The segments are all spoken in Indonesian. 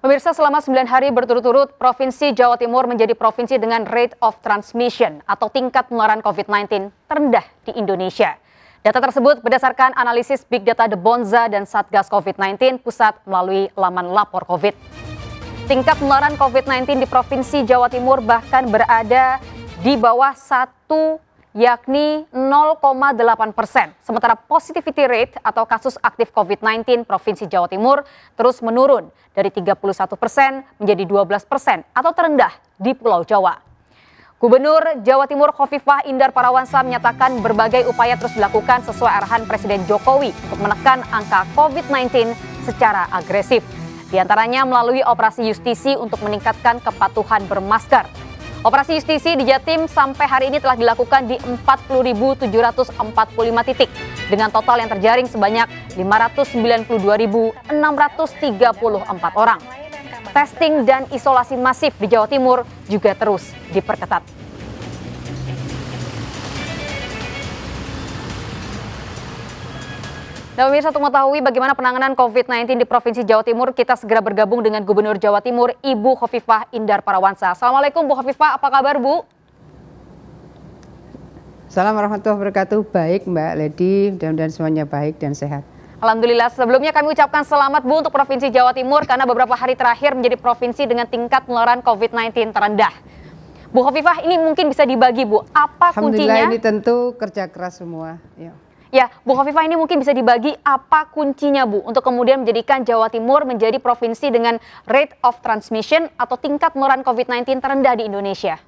Pemirsa, selama 9 hari berturut-turut, Provinsi Jawa Timur menjadi provinsi dengan rate of transmission atau tingkat penularan COVID-19 terendah di Indonesia. Data tersebut berdasarkan analisis Big Data The Bonza dan Satgas COVID-19 Pusat melalui laman Lapor COVID. Tingkat penularan COVID-19 di Provinsi Jawa Timur bahkan berada di bawah 1, yakni 0,8%. Sementara positivity rate atau kasus aktif COVID-19 Provinsi Jawa Timur terus menurun dari 31% menjadi 12% atau terendah di Pulau Jawa. Gubernur Jawa Timur Khofifah Indar Parawansa menyatakan berbagai upaya terus dilakukan sesuai arahan Presiden Jokowi untuk menekan angka COVID-19 secara agresif. Di antaranya melalui operasi justisi untuk meningkatkan kepatuhan bermasker. Operasi justisi di Jatim sampai hari ini telah dilakukan di 40.745 titik dengan total yang terjaring sebanyak 592.634 orang. Testing dan isolasi masif di Jawa Timur juga terus diperketat. Dan pemirsa, untuk mengetahui bagaimana penanganan COVID-19 di Provinsi Jawa Timur, kita segera bergabung dengan Gubernur Jawa Timur, Ibu Khofifah Indar Parawansa. Assalamualaikum Bu Khofifah, apa kabar Bu? Assalamualaikum warahmatullahi wabarakatuh. Baik Mbak Lady, mudah-mudahan semuanya baik dan sehat. Alhamdulillah, sebelumnya kami ucapkan selamat Bu untuk Provinsi Jawa Timur karena beberapa hari terakhir menjadi provinsi dengan tingkat penularan COVID-19 terendah. Bu Khofifah, ini mungkin bisa dibagi Bu, apa kuncinya? Alhamdulillah, ini tentu kerja keras semua. Ya, Bu Khofifah, ini mungkin bisa dibagi apa kuncinya Bu untuk kemudian menjadikan Jawa Timur menjadi provinsi dengan rate of transmission atau tingkat penularan COVID-19 terendah di Indonesia.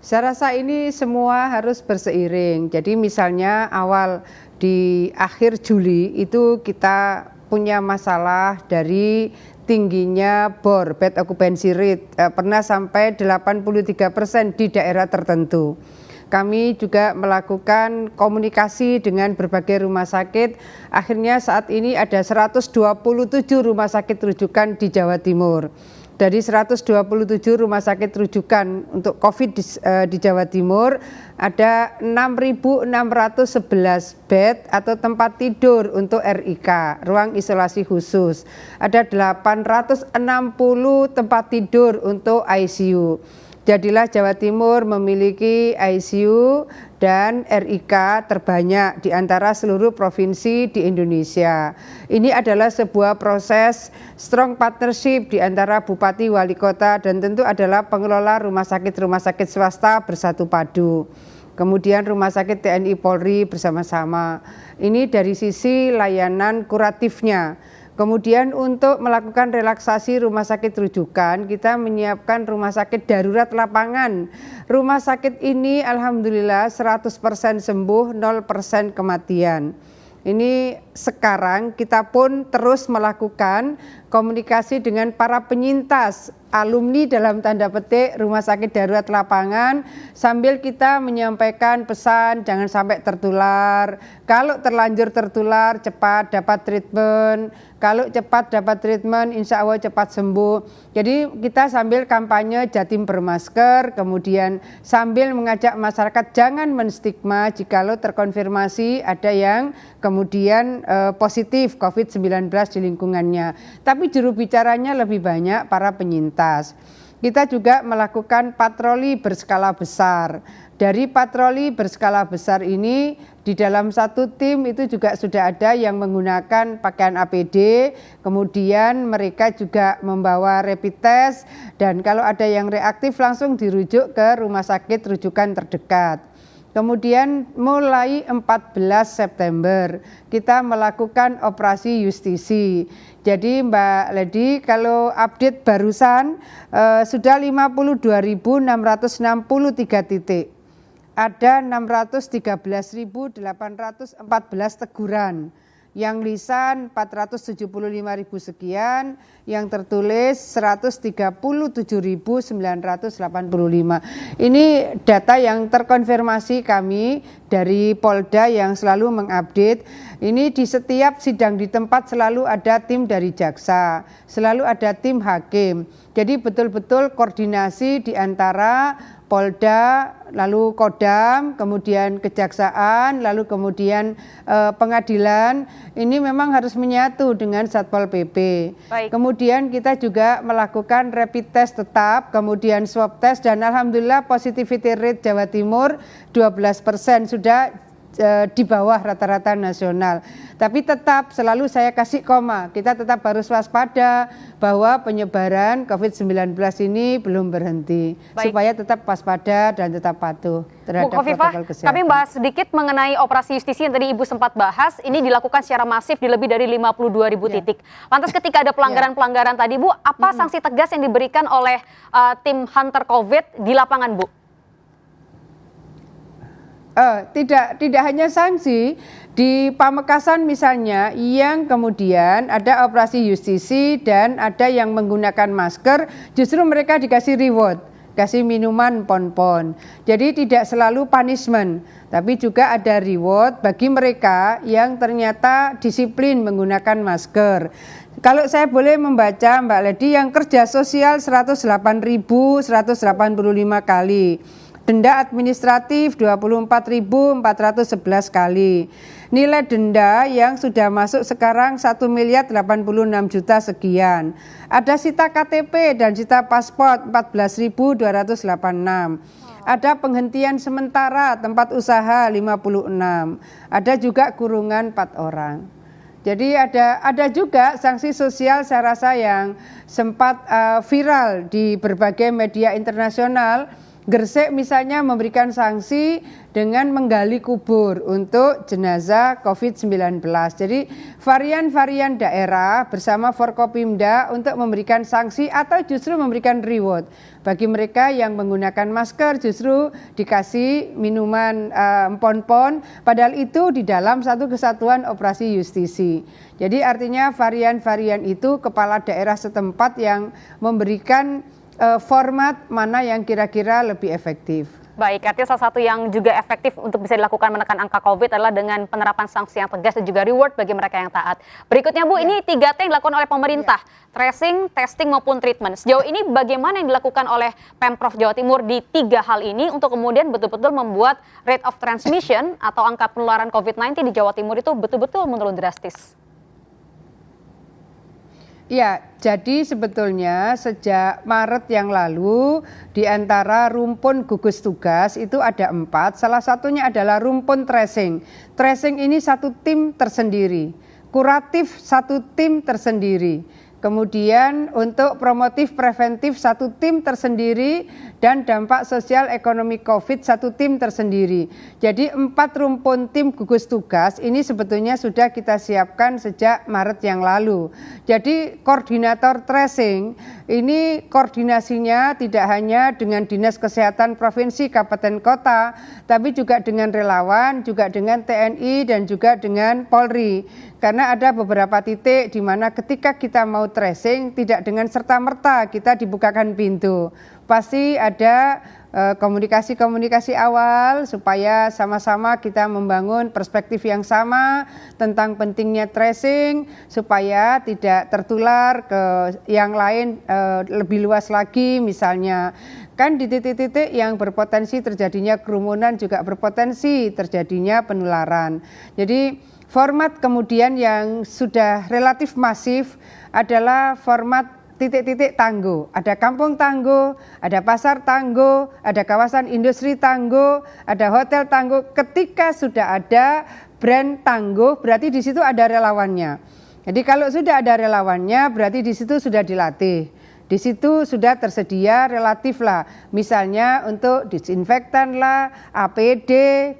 Saya rasa ini semua harus berseiring. Jadi misalnya di akhir Juli itu kita punya masalah dari tingginya BOR, bed occupancy rate, pernah sampai 83% di daerah tertentu. Kami juga melakukan komunikasi dengan berbagai rumah sakit. Akhirnya saat ini ada 127 rumah sakit rujukan di Jawa Timur. Dari 127 rumah sakit rujukan untuk COVID di Jawa Timur, ada 6.611 bed atau tempat tidur untuk RIK, ruang isolasi khusus. Ada 860 tempat tidur untuk ICU. Jadilah Jawa Timur memiliki ICU dan RIK terbanyak di antara seluruh provinsi di Indonesia. Ini adalah sebuah proses strong partnership di antara Bupati, Wali Kota, dan tentu adalah pengelola rumah sakit swasta bersatu padu. Kemudian rumah sakit TNI Polri bersama-sama. Ini dari sisi layanan kuratifnya. Kemudian untuk melakukan relaksasi rumah sakit rujukan, kita menyiapkan rumah sakit darurat lapangan. Rumah sakit ini alhamdulillah 100% sembuh, 0% kematian. Ini sekarang kita pun terus melakukan komunikasi dengan para penyintas, alumni dalam tanda petik rumah sakit darurat lapangan, sambil kita menyampaikan pesan jangan sampai tertular. Kalau terlanjur tertular cepat dapat treatment, kalau cepat dapat treatment insya Allah cepat sembuh. Jadi kita sambil kampanye Jatim bermasker, kemudian sambil mengajak masyarakat jangan menstigma jikalau terkonfirmasi ada yang kemudian positif COVID-19 di lingkungannya. Tapi juru bicaranya lebih banyak para penyintas. Kita juga melakukan patroli berskala besar. Dari patroli berskala besar ini, di dalam satu tim itu juga sudah ada yang menggunakan pakaian APD, kemudian mereka juga membawa rapid test, dan kalau ada yang reaktif langsung dirujuk ke rumah sakit rujukan terdekat. Kemudian mulai 14 September kita melakukan operasi justisi. Jadi Mbak Lady, kalau update barusan sudah 52.663 titik. Ada 613.814 teguran. Yang lisan 475.000 sekian, yang tertulis 137.985. Ini data yang terkonfirmasi kami dari Polda yang selalu mengupdate. Ini di setiap sidang di tempat selalu ada tim dari jaksa, selalu ada tim hakim. Jadi betul-betul koordinasi di antara Polda, lalu Kodam, kemudian Kejaksaan, lalu kemudian pengadilan. Ini memang harus menyatu dengan Satpol PP. Baik. Kemudian kita juga melakukan rapid test tetap, kemudian swab test, dan alhamdulillah positivity rate Jawa Timur 12%, sudah di bawah rata-rata nasional. Tapi tetap selalu saya kasih koma, kita tetap harus waspada bahwa penyebaran COVID-19 ini belum berhenti. Baik. Supaya tetap waspada dan tetap patuh terhadap Bu Khofifah, protokol kesehatan. kami bahas sedikit mengenai operasi justisi yang tadi Ibu sempat bahas. Ini dilakukan secara masif di lebih dari 52.000 titik. Lantas ketika ada pelanggaran-pelanggaran tadi Bu, apa sanksi tegas yang diberikan oleh tim Hunter COVID di lapangan Bu? Tidak hanya sanksi, di Pamekasan misalnya yang kemudian ada operasi justisi dan ada yang menggunakan masker, justru mereka dikasih reward, kasih minuman pon-pon. Jadi tidak selalu punishment, tapi juga ada reward bagi mereka yang ternyata disiplin menggunakan masker. Kalau saya boleh membaca Mbak Ledi, yang kerja sosial 108.185 kali. Denda administratif 24.411 kali. Nilai denda yang sudah masuk sekarang 1.086.000.000 sekian. Ada sita KTP dan sita paspor 14.286. Ada penghentian sementara tempat usaha 56. Ada juga kurungan 4 orang. Jadi ada juga sanksi sosial saya rasa yang sempat viral di berbagai media internasional. Gresik misalnya memberikan sanksi dengan menggali kubur untuk jenazah COVID-19. Jadi varian-varian daerah bersama Forkopimda untuk memberikan sanksi atau justru memberikan reward. Bagi mereka yang menggunakan masker justru dikasih minuman pon-pon, padahal itu di dalam satu kesatuan operasi justisi. Jadi artinya varian-varian itu kepala daerah setempat yang memberikan format mana yang kira-kira lebih efektif. Baik, artinya salah satu yang juga efektif untuk bisa dilakukan menekan angka COVID adalah dengan penerapan sanksi yang tegas dan juga reward bagi mereka yang taat. Berikutnya Bu, ini 3T yang dilakukan oleh pemerintah, tracing, testing maupun treatment. Sejauh ini bagaimana yang dilakukan oleh Pemprov Jawa Timur di 3 hal ini untuk kemudian betul-betul membuat rate of transmission atau angka penularan COVID-19 di Jawa Timur itu betul-betul menurun drastis? Ya, jadi sebetulnya sejak Maret yang lalu di antara rumpun gugus tugas itu ada 4, salah satunya adalah rumpun tracing. Tracing ini satu tim tersendiri, kuratif satu tim tersendiri. Kemudian untuk promotif preventif satu tim tersendiri dan dampak sosial ekonomi COVID satu tim tersendiri. Jadi 4 rumpun tim gugus tugas ini sebetulnya sudah kita siapkan sejak Maret yang lalu. Jadi koordinator tracing ini koordinasinya tidak hanya dengan Dinas Kesehatan Provinsi, Kabupaten, Kota, tapi juga dengan relawan, juga dengan TNI dan juga dengan Polri. Karena ada beberapa titik di mana ketika kita mau tracing tidak dengan serta-merta kita dibukakan pintu. Pasti ada komunikasi-komunikasi awal supaya sama-sama kita membangun perspektif yang sama tentang pentingnya tracing supaya tidak tertular ke yang lain lebih luas lagi. Misalnya kan di titik-titik yang berpotensi terjadinya kerumunan juga berpotensi terjadinya penularan. Jadi format kemudian yang sudah relatif masif adalah format titik-titik tangguh. Ada kampung tangguh, ada pasar tangguh, ada kawasan industri tangguh, ada hotel tangguh. Ketika sudah ada brand tangguh, berarti di situ ada relawannya. Jadi kalau sudah ada relawannya, berarti di situ sudah dilatih. Di situ sudah tersedia relatif lah, misalnya untuk disinfektan lah, APD,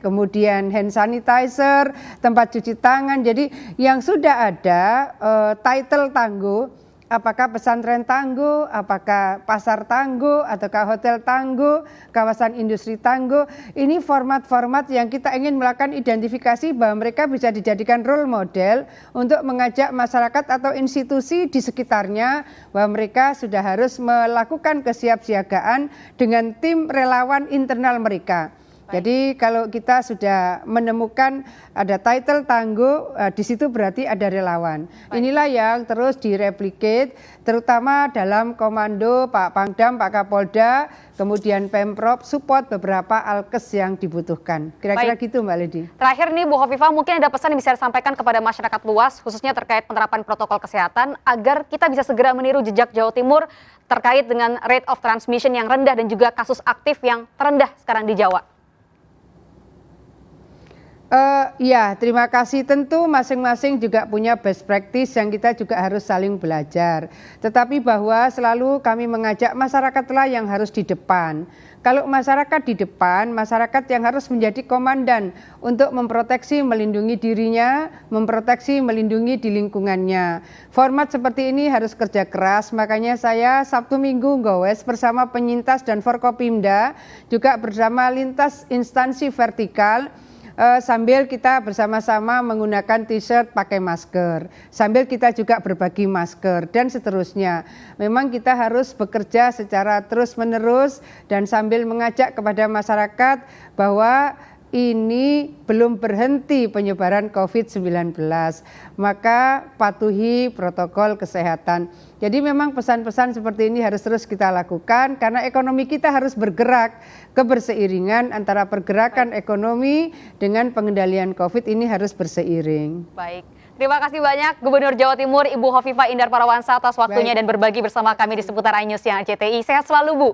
kemudian hand sanitizer, tempat cuci tangan. Jadi yang sudah ada title tangguh, apakah pesantren tangguh, apakah pasar tangguh, ataukah hotel tangguh, kawasan industri tangguh. Ini format-format yang kita ingin melakukan identifikasi bahwa mereka bisa dijadikan role model untuk mengajak masyarakat atau institusi di sekitarnya bahwa mereka sudah harus melakukan kesiapsiagaan dengan tim relawan internal mereka. Jadi kalau kita sudah menemukan ada title tangguh, di situ berarti ada relawan. Inilah yang terus direplikate, terutama dalam komando Pak Pangdam, Pak Kapolda, kemudian Pemprov, support beberapa alkes yang dibutuhkan. Kira-kira gitu Mbak Lady. Terakhir nih Bu Hovifah, mungkin ada pesan yang bisa disampaikan kepada masyarakat luas, khususnya terkait penerapan protokol kesehatan, agar kita bisa segera meniru jejak Jawa Timur terkait dengan rate of transmission yang rendah dan juga kasus aktif yang terendah sekarang di Jawa. Ya, terima kasih. Tentu masing-masing juga punya best practice yang kita juga harus saling belajar. Tetapi bahwa selalu kami mengajak masyarakatlah yang harus di depan. Kalau masyarakat di depan, masyarakat yang harus menjadi komandan untuk memproteksi, melindungi dirinya, memproteksi, melindungi di lingkungannya. Format seperti ini harus kerja keras, makanya saya Sabtu Minggu gowes bersama penyintas dan Forkopimda, juga bersama lintas instansi vertikal, sambil kita bersama-sama menggunakan t-shirt, pakai masker, sambil kita juga berbagi masker dan seterusnya. Memang kita harus bekerja secara terus-menerus dan sambil mengajak kepada masyarakat bahwa ini belum berhenti penyebaran COVID-19, maka patuhi protokol kesehatan. Jadi memang pesan-pesan seperti ini harus terus kita lakukan karena ekonomi kita harus bergerak, keberseiringan antara pergerakan ekonomi dengan pengendalian COVID ini harus berseiring. Baik, terima kasih banyak Gubernur Jawa Timur Ibu Hovifah Indar Parawansa atas waktunya dan berbagi bersama kami di seputar iNews yang RCTI. Sehat selalu Bu.